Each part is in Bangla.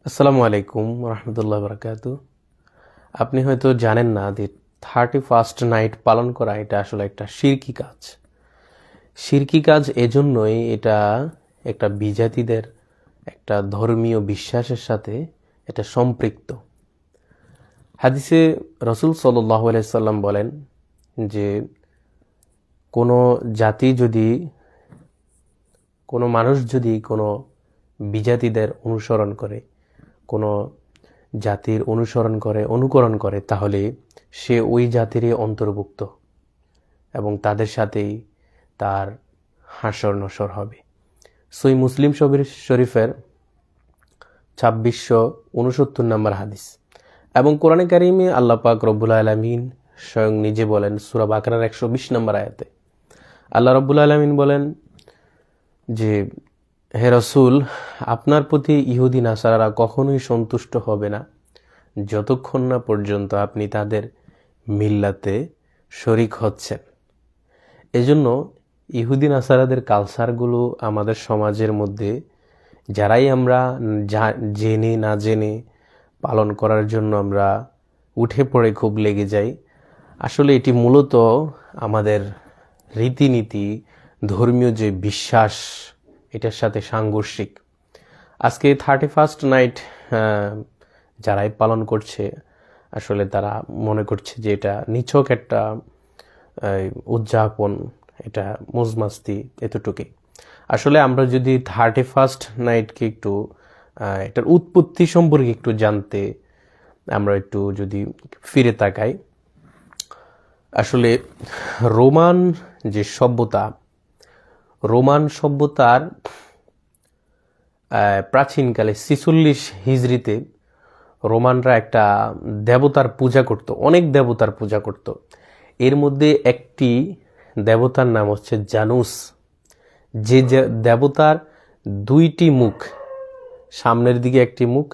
আসসালামু আলাইকুম রহমতুল্লাহ বরকাতু। আপনি হয়তো জানেন না যে 31st নাইট পালন করা এটা আসলে একটা শিরকি কাজ। শিরকি কাজ এজন্যই এটা একটা বিজাতিদের একটা ধর্মীয় বিশ্বাসের সাথে এটা সম্পৃক্ত। হাদিসে রসুল সাল্লাল্লাহু আলাইহি সাল্লাম বলেন যে কোনো জাতি যদি কোনো মানুষ যদি কোনো বিজাতিদের অনুসরণ করে, কোনো জাতির অনুকরণ করে তাহলে সে ওই জাতিরই অন্তর্ভুক্ত এবং তাদের সাথেই তার হাসর নসর হবে। সহিহ মুসলিম শরীফের 2669 নম্বর হাদিস। এবং কোরআনে কারিমে আল্লাহ পাক রব্বুল আলামিন স্বয়ং নিজে বলেন সূরা বাকারার 120 নম্বর আয়াতে, আল্লাহ রব্বুল আলামিন বলেন যে হে রাসূল, আপনার প্রতি ইহুদি নাসারারা কখনোই সন্তুষ্ট হবে না যতক্ষণ না পর্যন্ত আপনি তাদের মিল্লাতে শরিক হচ্ছেন। এজন্য ইহুদি নাসারাদের কালচারগুলো আমাদের সমাজের মধ্যে যারাই আমরা জেনে না জেনে পালন করার জন্য আমরা উঠে পড়ে খুব লেগে যাই। আসলে এটি মূলত আমাদের রীতিনীতি, ধর্মীয় যে বিশ্বাস, এটার সাথে সাংঘর্ষিক। আজকে 31st নাইট যারাই পালন করছে আসলে তারা মনে করছে যে এটা নিছক একটা উদযাপন, এটা মজমাস্তি, এতটুকুই। আসলে আমরা যদি 31st নাইটকে একটু এটার উৎপত্তি সম্পর্কে একটু জানতে আমরা একটু যদি ফিরে তাকাই, আসলে রোমান যে রোমান সভ্যতার প্রাচীনকালে 46 হিজরিতে রোমানরা একটা দেবতার পূজা করত, অনেক দেবতার পূজা করত। এর মধ্যে একটি দেবতার নাম হচ্ছে জানুস, যে দেবতার দুইটি মুখ, সামনের দিকে একটি মুখ,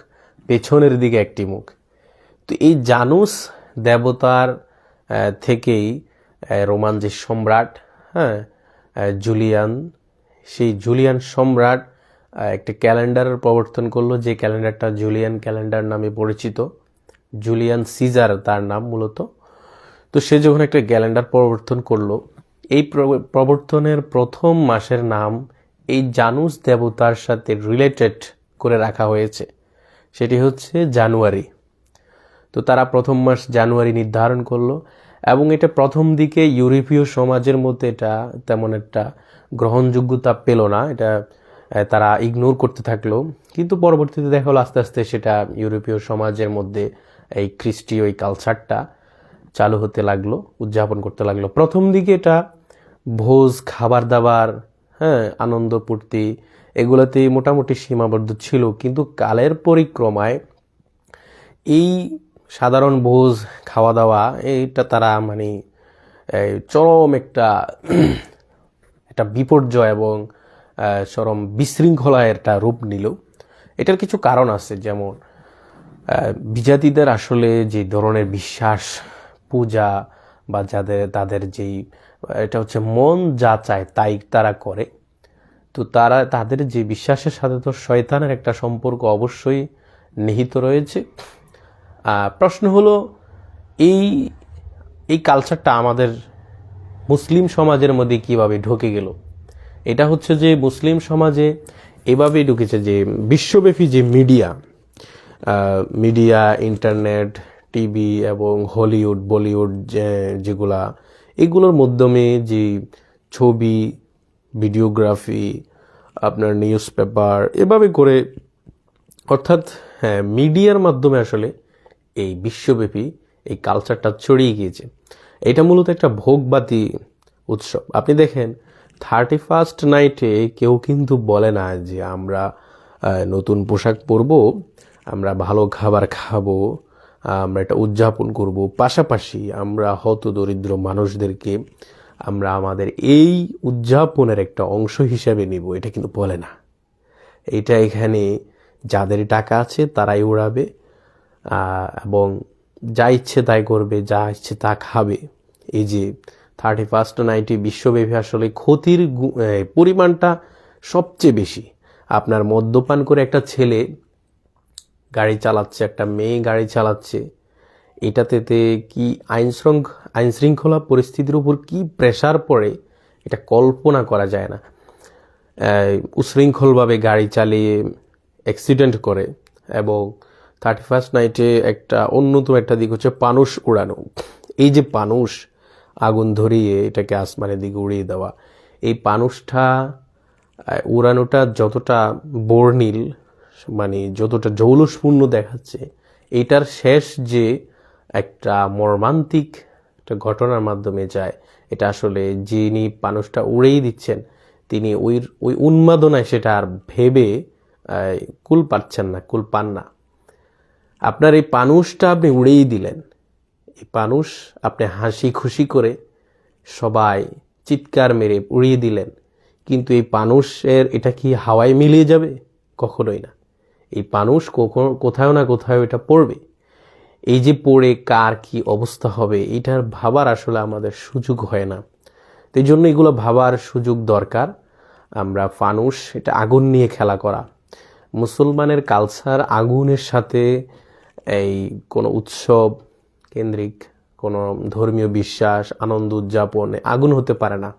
পেছনের দিকে একটি মুখ। তো এই জানুস দেবতার থেকেই রোমান যে সম্রাট, জুলিয়ান, সেই জুলিয়ান সম্রাট একটা ক্যালেন্ডারের প্রবর্তন করলো, যে ক্যালেন্ডারটা জুলিয়ান ক্যালেন্ডার নামে পরিচিত। জুলিয়ান সিজার তার নাম মূলত। তো সে যখন একটা ক্যালেন্ডার প্রবর্তন করলো, এই প্রবর্তনের প্রথম মাসের নাম এই জানুস দেবতার সাথে রিলেটেড করে রাখা হয়েছে, সেটি হচ্ছে জানুয়ারি। তো তারা প্রথম মাস জানুয়ারি নির্ধারণ করলো এবং এটা প্রথম দিকে ইউরোপীয় সমাজের মধ্যে এটা তেমন একটা গ্রহণযোগ্যতা পেল না, এটা তারা ইগনোর করতে থাকলো। কিন্তু পরবর্তীতে দেখা হলো আস্তে আস্তে সেটা ইউরোপীয় সমাজের মধ্যে এই খ্রিস্টীয় এই কালচারটা চালু হতে লাগলো, উদযাপন করতে লাগলো। প্রথম দিকে এটা ভোজ, খাবার দাবার, আনন্দ ফুর্তি, এগুলোতেই মোটামুটি সীমাবদ্ধ ছিল। কিন্তু কালের পরিক্রমায় এই সাধারণ ভোজ খাওয়া দাওয়া এইটা তারা মানে চরম একটা বিপর্যয় এবং চরম বিশৃঙ্খলা একটা রূপ নিল। এটার কিছু কারণ আছে, যেমন বিজাতিদের আসলে যে ধরনের বিশ্বাস, পূজা বা তাদের যেই এটা হচ্ছে মন যা চায় তাই তারা করে। তো তাদের যে বিশ্বাসের সাথে তো শয়তানের একটা সম্পর্ক অবশ্যই নিহিত রয়েছে। প্রশ্ন হলো এই কালচারটা আমাদের মুসলিম সমাজের মধ্যে কিভাবে ঢুকে গেল? এটা হচ্ছে যে মুসলিম সমাজে এভাবেই ঢুকেছে যে বিশ্বব্যাপী যে মিডিয়া, ইন্টারনেট, টিভি এবং হলিউড, বলিউড যেগুলা, এগুলোর মাধ্যমে যে ছবি, ভিডিওগ্রাফি, আপনার নিউজ পেপার, এভাবে করে, অর্থাৎ মিডিয়ার মাধ্যমে আসলে এই বিশ্বব্যাপী এই কালচারটা ছড়িয়ে গিয়েছে। এটা মূলত একটা ভোগবাদী উৎসব। আপনি দেখেন 31st নাইটে কেউ কিন্তু বলে না যে আমরা নতুন পোশাক পরবো, আমরা ভালো খাবার খাবো, আমরা এটা উদযাপন করব, পাশাপাশি আমরা হত দরিদ্র মানুষদেরকে আমরা আমাদের এই উদযাপনের একটা অংশ হিসেবে নিব, এটা কিন্তু বলে না। এটা এখানে যাদের টাকা আছে তারাই উড়াবে এবং যা ইচ্ছে তাই করবে, যা ইচ্ছে তা খাবে। এই যে 31st নাইটে বিশ্বব্যাপী আসলে ক্ষতির পরিমাণটা সবচেয়ে বেশি। আপনার মদ্যপান করে একটা ছেলে গাড়ি চালাচ্ছে, একটা মেয়ে গাড়ি চালাচ্ছে, এটাতে কি আইন শৃঙ্খলা পরিস্থিতির উপর কি প্রেসার পড়ে এটা কল্পনা করা যায় না। উশৃঙ্খলভাবে গাড়ি চালিয়ে অ্যাক্সিডেন্ট করে। এবং 31st নাইটে একটা অন্যতম একটা দিক হচ্ছে পানুষ উড়ানো। এই যে পানুষ আগুন ধরিয়ে এটাকে আসমানের দিকে উড়িয়ে দেওয়া, এই পানুষটা উড়ানোটা যতটা বর্ণিল, মানে যতটা জৌলুসপূর্ণ দেখাচ্ছে, এটার শেষ যে একটা মর্মান্তিক একটা ঘটনার মাধ্যমে যায়, এটা আসলে যিনি পানুষটা উড়েই দিচ্ছেন তিনি ওই উন্মাদনায় সেটা আর ভেবে কুল পান না। আপনার এই পানুষটা আপনি উড়েই দিলেন, এই পানুষ আপনি হাসি খুশি করে সবাই চিৎকার মেরে উড়িয়ে দিলেন, কিন্তু এই পানুষের এটা কি হাওয়ায় মিলিয়ে যাবে? কখনোই না। এই পানুষ কোথাও না কোথাও এটা পড়বে। এই যে পড়ে কার কি অবস্থা হবে এটার ভাবার আসলে আমাদের সুযোগ হয় না। তো এই জন্য এগুলো ভাবার সুযোগ দরকার। আমরা ফানুস, এটা আগুন নিয়ে খেলা করা, মুসলমানের কালচার আগুনের সাথে এই কোনো উৎসব কেন্দ্রিক কোনো ধর্মীয় বিশ্বাস আনন্দ উদযাপনে আগুন হতে পারে না।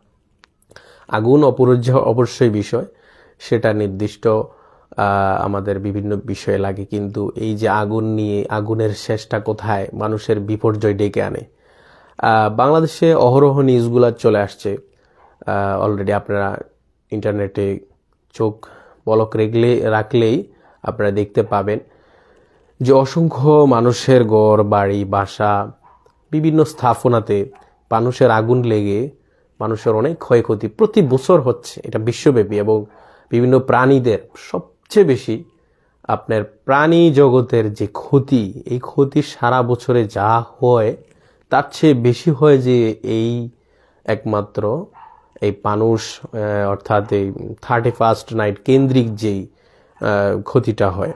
আগুন অবশ্যই বিষয়, সেটা নির্দিষ্ট আমাদের বিভিন্ন বিষয়ে লাগে, কিন্তু এই যে আগুন নিয়ে আগুনের শেষটা কোথায় মানুষের বিপর্যয় ডেকে আনে। বাংলাদেশে অহরহ নিউজগুলো চলে আসছে, অলরেডি আপনারা ইন্টারনেটে চোখ পলক রাখলেই আপনারা দেখতে পাবেন যে অসংখ্য মানুষের ঘর বাড়ি বাসা বিভিন্ন স্থাপনাতে মানুষের আগুন লেগে মানুষের অনেক ক্ষয়ক্ষতি প্রতি বছর হচ্ছে, এটা বিশ্বব্যাপী। এবং বিভিন্ন প্রাণীদের সবচেয়ে বেশি আপনার প্রাণী জগতের যে ক্ষতি, এই ক্ষতি সারা বছরে যা হয় তার চেয়ে বেশি হয় যে এই একমাত্র এই পানুষ অর্থাৎ এই 31st নাইট কেন্দ্রিক যেই ক্ষতিটা হয়।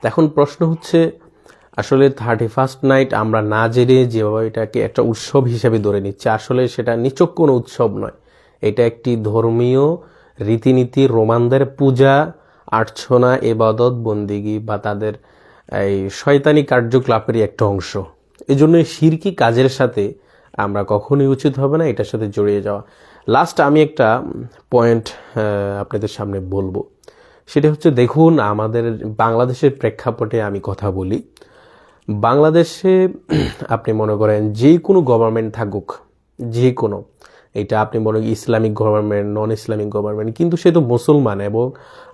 এখন প্রশ্ন হচ্ছে আসলে 31st নাইট আমরা না জেনে যেভাবে এটাকে একটা উৎসব হিসেবে ধরে নিচ্ছে, আসলে সেটা নিছক কোনো উৎসব নয়। এটা একটি ধর্মীয় রীতিনীতি, রোমানদের পূজা আর্চনা এবাদত বন্দিগি বা তাদের এই শয়তানি কার্যকলাপেরই একটা অংশ। এই জন্য শিরকি কাজের সাথে আমরা কখনোই উচিত হবে না এটার সাথে জড়িয়ে যাওয়া। লাস্ট আমি একটা পয়েন্ট আপনাদের সামনে বলবো, সেটা হচ্ছে দেখুন আমাদের বাংলাদেশের প্রেক্ষাপটে আমি কথা বলি। বাংলাদেশে আপনি মনে করেন যে কোনো গভর্নমেন্ট থাকুক, যে কোনো, এটা আপনি মনে করেন ইসলামিক গভর্নমেন্ট নন ইসলামিক গভর্নমেন্ট, কিন্তু সে তো মুসলমান, এবং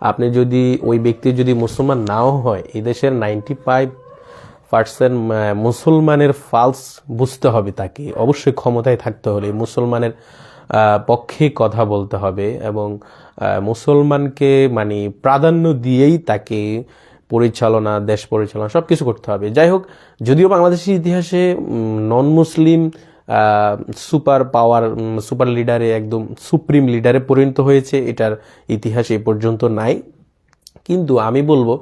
আপনি যদি ওই ব্যক্তি যদি মুসলমান নাও হয়, এই দেশের 95% মুসলমানের ফালস বুঝতে হবে, তাকে অবশ্যই ক্ষমতায় থাকতে হলে মুসলমানের পক্ষে কথা বলতে হবে এবং মুসলমানকে মানে প্রাধান্য দিয়েই তাকে পরিচালনা, দেশ পরিচালনা সব কিছু করতে হবে। যাই হোক, যদিও বাংলাদেশের ইতিহাসে নন মুসলিম সুপার লিডারে একদম সুপ্রিম লিডারে পরিণত হয়েছে, এটার ইতিহাস এ পর্যন্ত নাই। কিন্তু আমি বলবো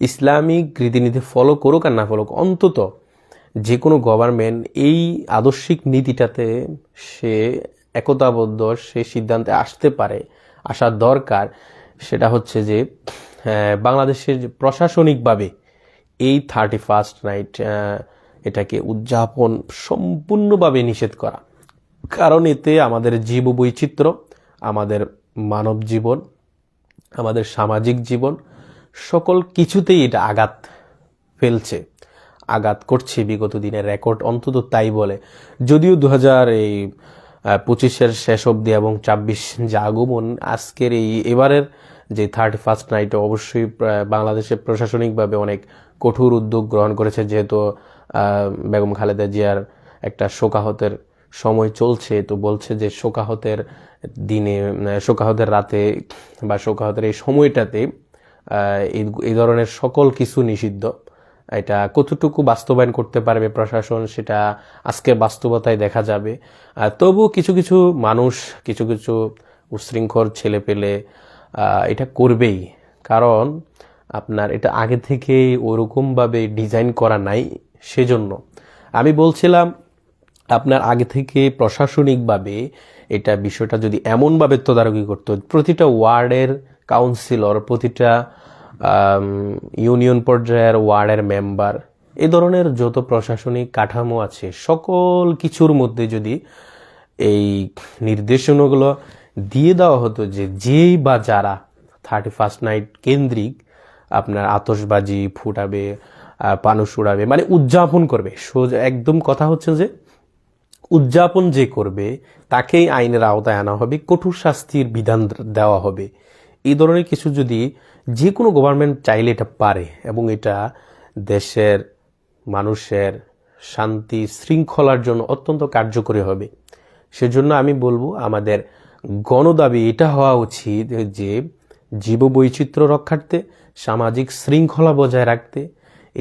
ইসলামিক রীতিনীতি ফলো করুক আর না ফলো, অন্তত যে কোনো গভর্নমেন্ট এই আদর্শিক নীতিটাতে সে একতাবদ্ধ, সে সিদ্ধান্তে আসতে পারে, আসা দরকার। সেটা হচ্ছে যে বাংলাদেশের প্রশাসনিকভাবে এই 31st নাইট এটাকে উদযাপন সম্পূর্ণভাবে নিষেধ করা। কারণ এতে আমাদের জীববৈচিত্র্য, আমাদের মানব জীবন, আমাদের সামাজিক জীবন সকল কিছুতেই এটা আঘাত ফেলছে, আঘাত করছে। বিগত দিনের রেকর্ড অন্তত তাই বলে। যদিও 2025-এর শেষ অবধি এবং 24 যে আগমন, আজকের এবারের যে 31st নাইটে অবশ্যই বাংলাদেশে প্রশাসনিকভাবে অনেক কঠোর উদ্যোগ গ্রহণ করেছে, যেহেতু বেগম খালেদা জিয়ার একটা শোকাহতের সময় চলছে। তো বলছে যে শোকাহতের দিনে, শোকাহতের রাতে বা শোকাহতের এই সময়টাতে এই ধরনের সকল কিছু নিষিদ্ধ। এটা কতটুকু বাস্তবায়ন করতে পারবে প্রশাসন, সেটা আজকে বাস্তবতায় দেখা যাবে। তবু কিছু কিছু মানুষ, কিছু কিছু উশৃঙ্খল ছেলে পেলে এটা করবেই, কারণ আপনার এটা আগে থেকে ওরকমভাবে ডিজাইন করা নাই। সেজন্য আমি বলছিলাম আপনার আগে থেকে প্রশাসনিকভাবে এটা বিষয়টা যদি এমনভাবে তদারকি করতো, প্রতিটা ওয়ার্ডের কাউন্সিলর, প্রতিটা ইউনিয়ন পর্যায়ের ওয়ার্ডের মেম্বার, এই ধরনের যত প্রশাসনিক কাঠামো আছে সকল কিছুর মধ্যে যদি এই নির্দেশনাগুলো দিয়ে দেওয়া হতো যে যেই বা যারা 31st নাইট কেন্দ্রিক আপনার আতশবাজি ফুটাবে, পানুস উড়াবে, মানে উদযাপন করবে, সোজা একদম কথা হচ্ছে যে উদযাপন যে করবে তাকেই আইনের আওতায় আনা হবে, কঠোর শাস্তির বিধান দেওয়া হবে। এই ধরনের কিছু যদি যে কোনো গভর্নমেন্ট চাইলে এটা পারে, এবং এটা দেশের মানুষের শান্তি শৃঙ্খলার জন্য অত্যন্ত কার্যকরী হবে। সেজন্য আমি বলবো আমাদের গণদাবি এটা হওয়া উচিত যে জীববৈচিত্র্য রক্ষার্থে, সামাজিক শৃঙ্খলা বজায় রাখতে,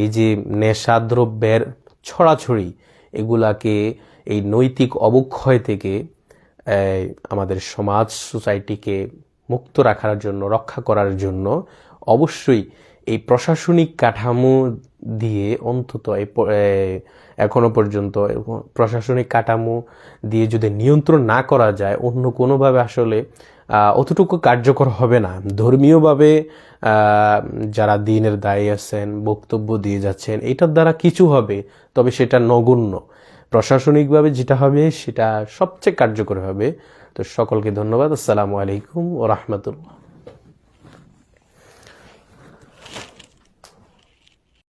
এই যে নেশাদ্রব্যের ছড়াছড়ি এগুলাকে এই নৈতিক অবক্ষয় থেকে আমাদের সমাজ সোসাইটিকে মুক্ত রাখার জন্য, রক্ষা করার জন্য অবশ্যই এই প্রশাসনিক কাঠামো দিয়ে অন্তত এখনো পর্যন্ত প্রশাসনিক কাঠামো দিয়ে যদি নিয়ন্ত্রণ না করা যায়, অন্য কোনোভাবে আসলে অতটুকু কার্যকর হবে না। ধর্মীয়ভাবে যারা দ্বীনের দায়ী আছেন, বক্তব্য দিয়ে যাচ্ছেন, এটার দ্বারা কিছু হবে, তবে সেটা নগণ্য। প্রশাসনিকভাবে যেটা হবে সেটা সবচেয়ে কার্যকর হবে। তো সকলকে ধন্যবাদ। আসসালামু আলাইকুম ওয়া রাহমাতুল্লাহ।